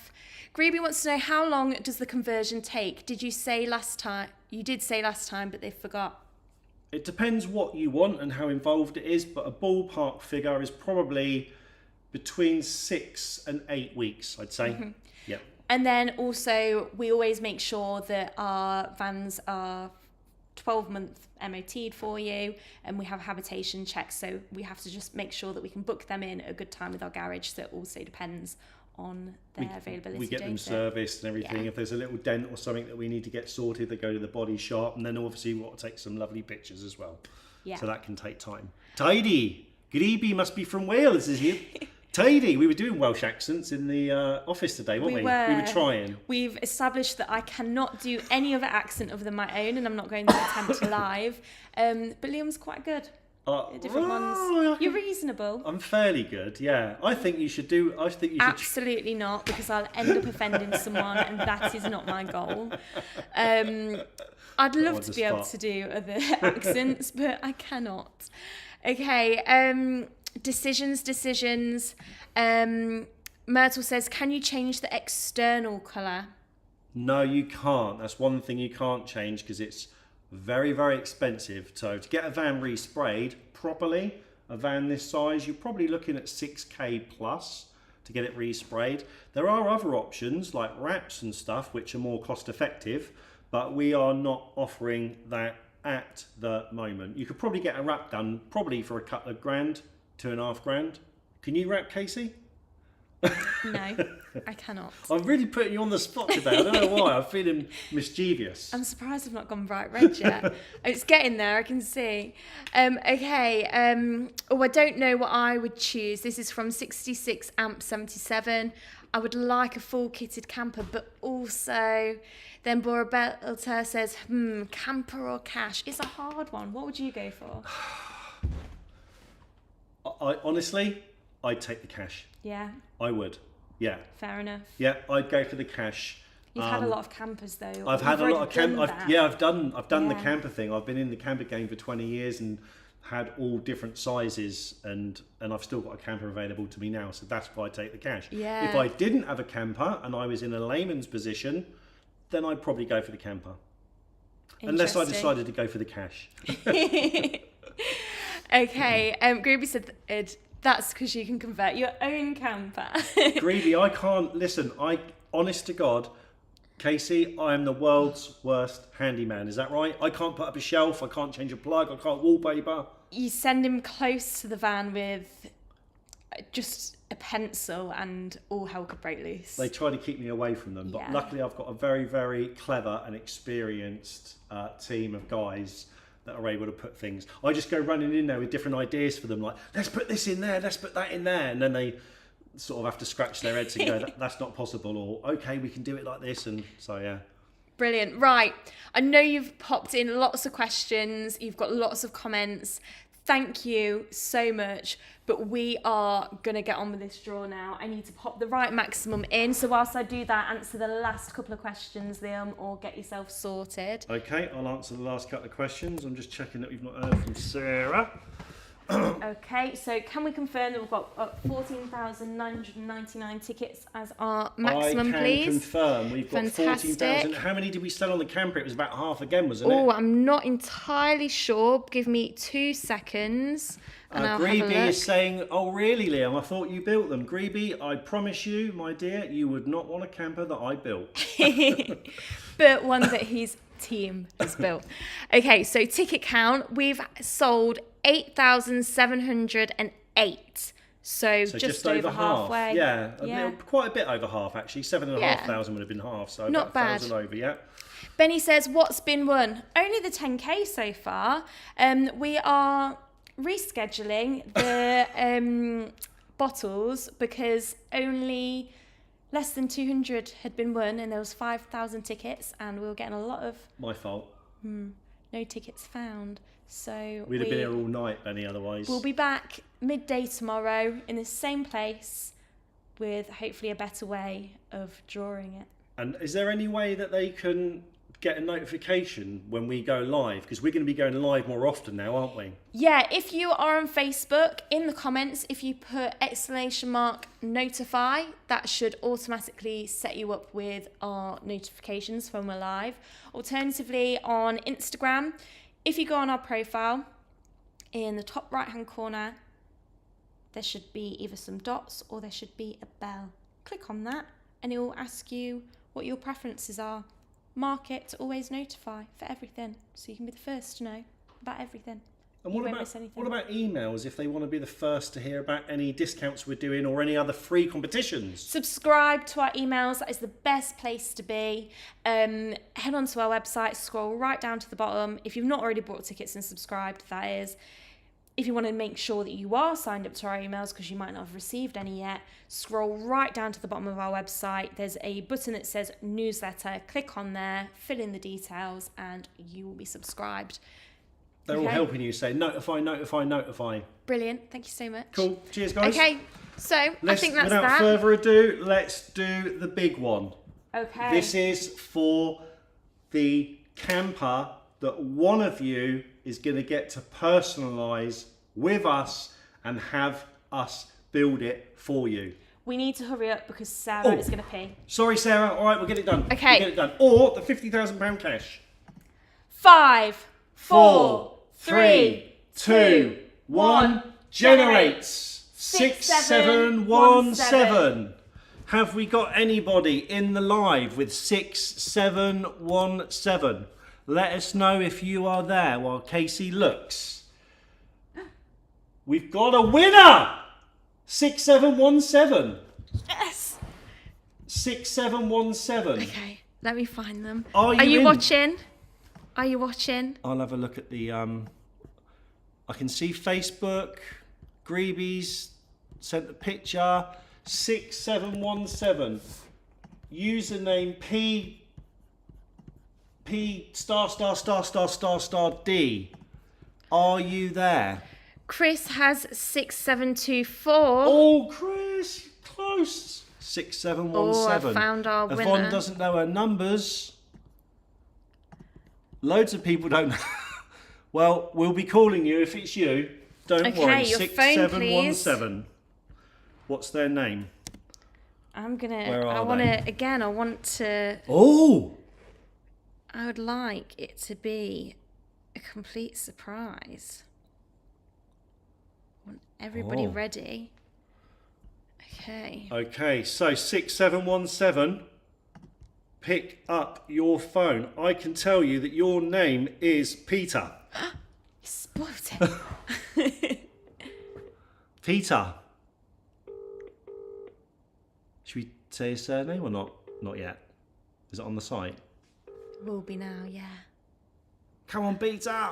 Greeby wants to know, how long does the conversion take? Did you say last time? You did say last time, but they forgot. It depends what you want and how involved it is, but a ballpark figure is probably between 6 and 8 weeks, I'd say. Mm-hmm. Yeah. And then also, we always make sure that our vans are 12-month MOT'd for you, and we have habitation checks, so we have to just make sure that we can book them in at a good time with our garage, so it also depends on their availability. We get them serviced and everything. Yeah. If there's a little dent or something that we need to get sorted, they go to the body shop, and then obviously we'll take some lovely pictures as well. Yeah. So that can take time. Tidy. Greeby must be from Wales, is he? Tidy. We were doing Welsh accents in the office today, weren't we? We were trying. We've established that I cannot do any other accent other than my own, and I'm not going to attempt live. But Liam's quite good. Different ones. You're reasonable. I'm fairly good, yeah. I think you should. Absolutely not, because I'll end up offending someone, and that is not my goal. I'd love on to the be able spot. to do other accents, but I cannot. Okay, decisions. Myrtle says, can you change the external colour? No, you can't. That's one thing you can't change because it's very, very expensive. So to get a van resprayed properly, a van this size, you're probably looking at 6k plus to get it resprayed. There are other options like wraps and stuff which are more cost effective, but we are not offering that at the moment. You could probably get a wrap done probably for a couple of grand, £2.5 grand. Can you wrap, Casey? No, I cannot. I'm really putting you on the spot today. I don't know why. I'm feeling mischievous. I'm surprised I've not gone bright red yet. It's getting there, I can see. Okay. I don't know what I would choose. This is from 66 amp 77. I would like a full kitted camper, but also then Bora Belter says, camper or cash? It's a hard one. What would you go for? I honestly, I'd take the cash. Yeah, I would. Yeah. fair enough. Yeah, I'd go for the cash. You've had a lot of campers though. I've had a lot of camp. I've done the Yeah. camper thing. I've been in the camper game for 20 years and had all different sizes, and I've still got a camper available to me now. So that's why I take the cash. Yeah. If I didn't have a camper and I was in a layman's position, then I'd probably go for the camper. Unless I Interesting. decided to go for the cash. Okay, Groovy said that's because you can convert your own camper. Greedy, I can't listen. Honest to God, Casey, I am the world's worst handyman. Is that right? I can't put up a shelf. I can't change a plug. I can't wallpaper. You send him close to the van with just a pencil and all hell could break loose. They try to keep me away from them, but Yeah. luckily I've got a very, very clever and experienced team of guys that are able to put things. I just go running in there with different ideas for them, like, let's put this in there, let's put that in there, and then they sort of have to scratch their heads and go, that's not possible, or okay, we can do it like this, and so yeah. Brilliant. Right. I know you've popped in lots of questions. You've got lots of comments. Thank you so much. But we are going to get on with this draw now. I need to pop the right maximum in. So whilst I do that, answer the last couple of questions, Liam, or get yourself sorted. Okay, I'll answer the last couple of questions. I'm just checking that we've not heard from Sarah. Okay, so can we confirm that we've got 14,999 tickets as our maximum, I can please? confirm we've got Fantastic. 14,000. How many did we sell on the camper? It was about half again, wasn't it? Oh, I'm not entirely sure. Give me 2 seconds and I'll have a Greeby look. is saying, oh really, Liam? I thought you built them. Greeby, I promise you, my dear, you would not want a camper that I built. But one that his team has built. Okay, so ticket count, we've sold 8,708. So just over halfway. Yeah, Yeah. quite a bit over half actually. 7,500 would have been half, so Not about bad. 1,000 over, yeah. Benny says, what's been won? Only the 10k so far. We are rescheduling the bottles because only less than 200 had been won and there was 5,000 tickets and we were getting a lot of My fault. no tickets found. So We'd have been here all night, Benny, otherwise. we'll be back midday tomorrow in the same place with hopefully a better way of drawing it. And is there any way that they can get a notification when we go live? Because we're going to be going live more often now, aren't we? Yeah, if you are on Facebook, in the comments, if you put !notify, that should automatically set you up with our notifications when we're live. Alternatively, on Instagram, if you go on our profile, in the top right-hand corner, there should be either some dots or there should be a bell. Click on that and it will ask you what your preferences are. Mark it to always notify for everything so you can be the first to know about everything. And You what won't about, miss anything. what about emails if they want to be the first to hear about any discounts we're doing or any other free competitions? Subscribe to our emails. That is the best place to be. Head on to our website, scroll right down to the bottom. If you've not already bought tickets and subscribed, that is. If you want to make sure that you are signed up to our emails because you might not have received any yet, scroll right down to the bottom of our website. There's a button that says newsletter. Click on there, fill in the details, and you will be subscribed. They're all Okay. helping you say notify, notify, notify. Brilliant. Thank you so much. Cool. Cheers, guys. Okay, so I think that's without that. further ado, let's do the big one. Okay. This is for the camper that one of you is going to get to personalise with us and have us build it for you. We need to hurry up because Sarah is going to pee. Sorry, Sarah. All right, we'll get it done. Okay. We'll get it done. Or the £50,000 cash. 5, 4, 3, 2, 1. Generates 6717. Have we got anybody in the live with 6717? Let us know if you are there while Casey looks. We've got a winner! 6717. Yes. 6717. Okay, let me find them. Are you in? watching? Are you watching? I'll have a look at the I can see Facebook. Greeby's sent the picture. 6717. Username P ******* D. Are you there? Chris has 6724. Oh, Chris, close. 6717. Oh, I found our winner. Yvonne doesn't know her numbers. Loads of people don't know. Well, we'll be calling you if it's you. Don't worry. your phone, 6717. What's their name? I'm gonna. Where are I want they? to again. I want to. Oh, I would like it to be a complete surprise. I want everybody Oh. ready. Okay. okay. So 6717. Pick up your phone. I can tell you that your name is Peter. You spoiled it. Peter. Should we say his surname or not? Not yet. Is it on the site? Will be now. Yeah. Come on, Peter.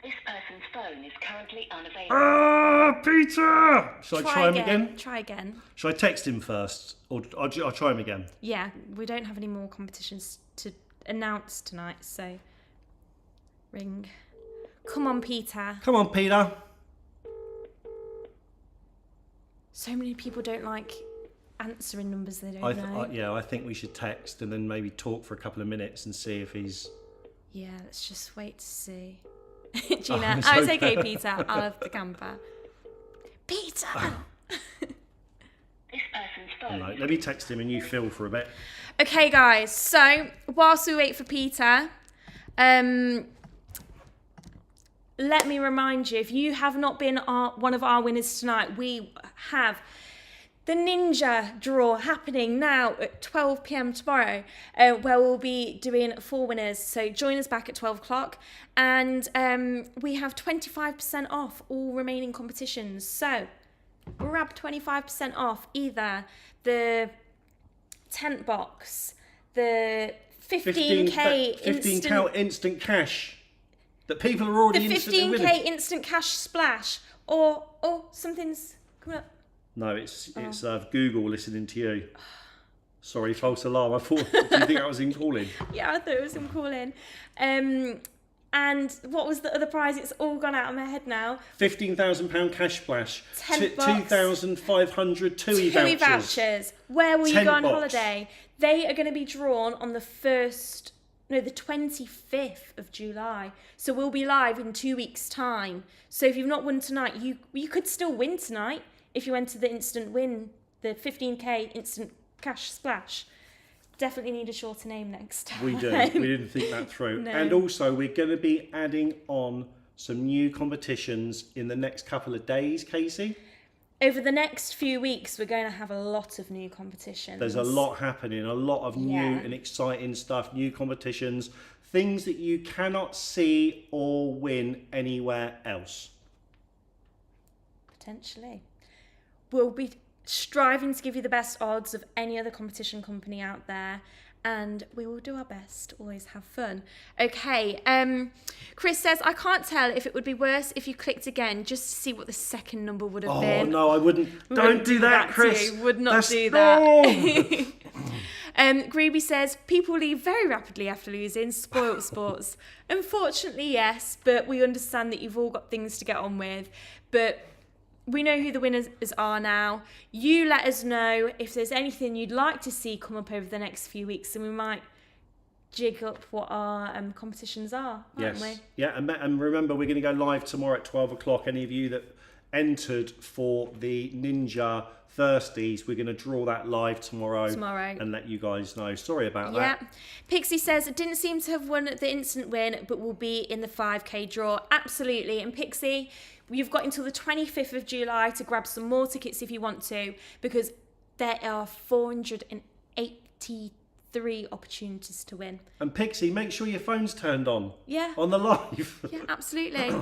This person's phone is currently unavailable. Ah, Peter! Shall I try him again? Try again. Shall I text him first? Or I'll try him again? Yeah, we don't have any more competitions to announce tonight, so ring. Come on, Peter. Come on, Peter. So many people don't like answering numbers they don't know. Yeah, I think we should text and then maybe talk for a couple of minutes and see if he's... Yeah, let's just wait to see. Gina, I'm it's so okay, bad. Peter. I'll have the camper. Peter! This person's phone No, is let me text him and you fill for a bit. Okay, guys, so whilst we wait for Peter, let me remind you, if you have not been one of our winners tonight, we have the Ninja draw happening now at 12 p.m. tomorrow, where we'll be doing 4 winners. So join us back at 12 o'clock. And we have 25% off all remaining competitions. So grab 25% off either the tent box, the 15k 15k instant cash that people are already the instantly 15k winning. instant cash splash, or something's coming up. No, it's Google listening to you. Sorry, false alarm. I thought. Do you think I was in calling? Yeah, I thought it was him calling. And what was the other prize? It's all gone out of my head now. £15,000 cash splash. $10. 2,500 TUI TUI vouchers. vouchers. Where will you Tent go on box. holiday? They are going to be drawn on the 25th of July. So we'll be live in 2 weeks' time. So if you've not won tonight, you could still win tonight if you enter the instant win, the 15k instant cash splash. Definitely need a shorter name next time. We do. We didn't think that through. No. And also, we're going to be adding on some new competitions in the next couple of days, Casey. Over the next few weeks, we're going to have a lot of new competitions. There's a lot happening, a lot of new Yeah. and exciting stuff, new competitions, things that you cannot see or win anywhere else. Potentially. We'll be striving to give you the best odds of any other competition company out there, and we will do our best to always have fun. Okay, Chris says, I can't tell if it would be worse if you clicked again just to see what the second number would have Oh, been. no, I wouldn't. Don't Wouldn't do that, to Chris. you. Would not That's- do No. that. Greeby says, people leave very rapidly after losing. Spoilt sports. Unfortunately, yes, but we understand that you've all got things to get on with. But we know who the winners are now. You let us know if there's anything you'd like to see come up over the next few weeks, and we might jig up what our competitions are, aren't we? Yeah, and remember, we're going to go live tomorrow at 12 o'clock. Any of you that entered for the Ninja Thirsties, we're going to draw that live tomorrow and let you guys know. Sorry about that. Yeah. Pixie says, it didn't seem to have won the instant win, but will be in the 5k draw. Absolutely. And Pixie, you've got until the 25th of July to grab some more tickets if you want to, because there are 483 opportunities to win. And Pixie, make sure your phone's turned on. Yeah. On the live. Yeah, absolutely.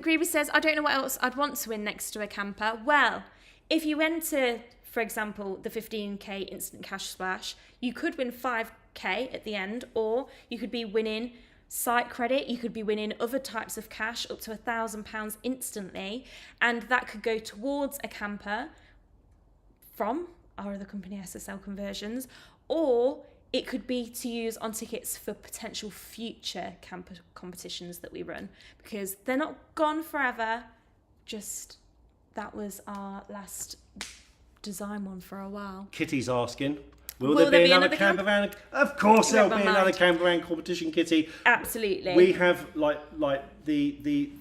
Greeby says, I don't know what else I'd want to win next to a camper. Well, if you enter, for example, the 15k instant cash splash, you could win 5k at the end, or you could be winning site credit, you could be winning other types of cash up to £1,000 instantly, and that could go towards a camper from our other company, SSL Conversions, or it could be to use on tickets for potential future camper competitions that we run, because they're not gone forever. Just that was our last design one for a while. Kitty's asking, will there be another camper van? Of course there'll be another camper van competition, Kitty. Absolutely. We have like the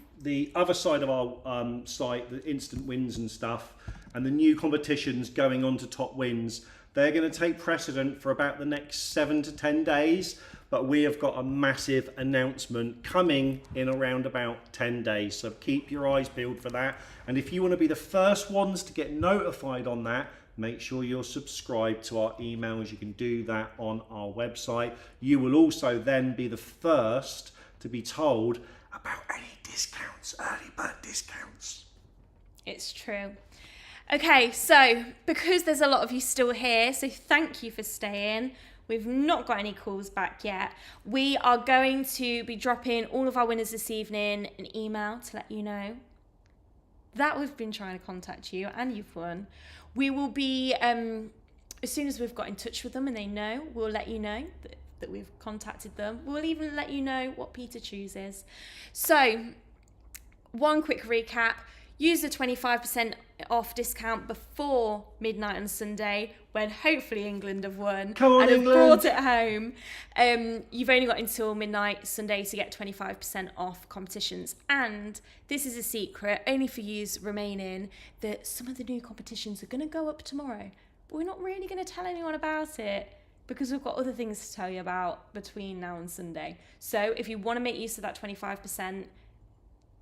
other side of our site, the instant wins and stuff, and the new competitions going on to Top Wins. They're going to take precedent for about the next 7 to 10 days, but we have got a massive announcement coming in around about 10 days. So keep your eyes peeled for that. And if you want to be the first ones to get notified on that, make sure you're subscribed to our emails. You can do that on our website. You will also then be the first to be told about any discounts, early bird discounts. It's true. Okay, so because there's a lot of you still here, so thank you for staying. We've not got any calls back yet. We are going to be dropping all of our winners this evening an email to let you know that we've been trying to contact you and you've won. We will be, as soon as we've got in touch with them and they know, we'll let you know that we've contacted them. We'll even let you know what Peter chooses. So, one quick recap. Use the 25% off discount before midnight on Sunday, when hopefully England have won. Come on, and England. have brought it home. You've only got until midnight Sunday to get 25% off competitions. And this is a secret, only for yous remaining, that some of the new competitions are going to go up tomorrow. But we're not really going to tell anyone about it, because we've got other things to tell you about between now and Sunday. So if you want to make use of that 25%,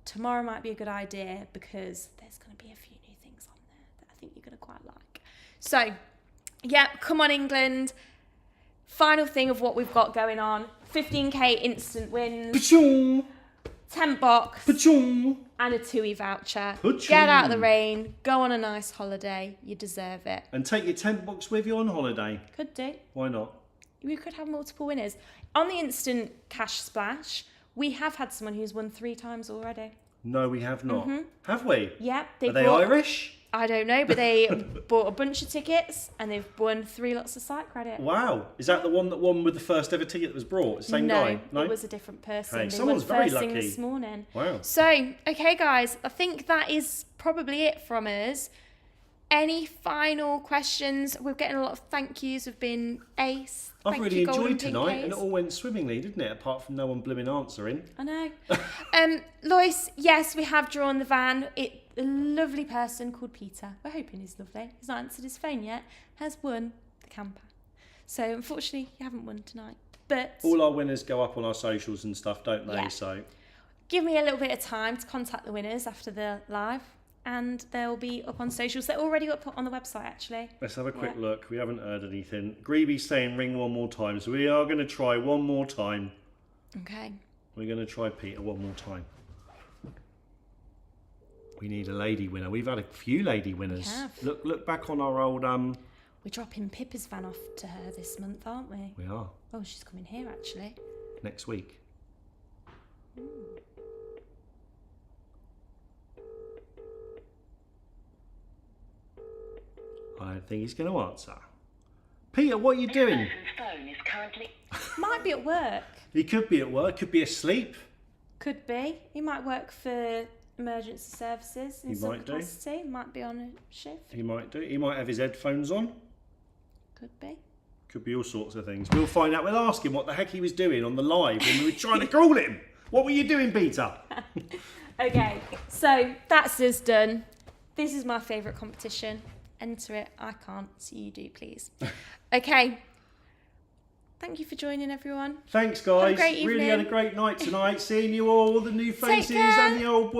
tomorrow might be a good idea, because there's going to be a few new things on there that I think you're going to quite like. So, yeah, come on, England. Final thing of what we've got going on. 15k instant wins, Pachong! tent box, Pachong! and a TUI voucher. Pachong! Get out of the rain. Go on a nice holiday. You deserve it. And take your tent box with you on holiday. Could do. Why not? We could have multiple winners. On the instant cash splash, we have had someone who's won 3 times already. No, we have not. Have we? Yeah. Are they Irish? I don't know, but they bought a bunch of tickets and they've won 3 lots of site credit. Wow. Is that the one that won with the first ever ticket that was brought? Same guy? No, it was a different person. Hey, They someone's won very first thing lucky. this morning. Wow. So, okay, guys, I think that is probably it from us. Any final questions? We're getting a lot of thank yous. We've been ace. I've Thank really you, Golden enjoyed tonight, and it Pinkies. all went swimmingly, didn't it? Apart from no one blooming answering. I know. Lois, yes, we have drawn the van. A lovely person called Peter, we're hoping he's lovely, he's not answered his phone yet, has won the camper. So unfortunately, you haven't won tonight. But All our winners go up on our socials and stuff, don't they? Yeah. So give me a little bit of time to contact the winners after the live, and they'll be up on socials. They're already up on the website, actually. let's have a quick Yeah. look. We haven't heard anything. Greeby's saying ring one more time, so we are going to try one more time. Okay. We're going to try Peter one more time. We need a lady winner. We've had a few lady winners. We have. Look back on our old We're dropping Pippa's van off to her this month, aren't we? We are Oh, she's coming here, actually. next week. I don't think he's going to answer. Peter, what are you This doing? person's phone is currently... Might be at work. He could be at work, could be asleep. Could be. He might work for emergency services in He some might do. capacity. Might be on a shift. He might do. He might have his headphones on. Could be. Could be all sorts of things. We'll find out. We'll ask him what the heck he was doing on the live when we were trying to call him. What were you doing, Peter? Okay, so that's us done. This is my favourite competition. Enter it. I can't, so you do, please. Okay. Thank you for joining, everyone. Thanks, guys. great Really had a evening. great night tonight. Seeing you all, the new faces care. and the old boys.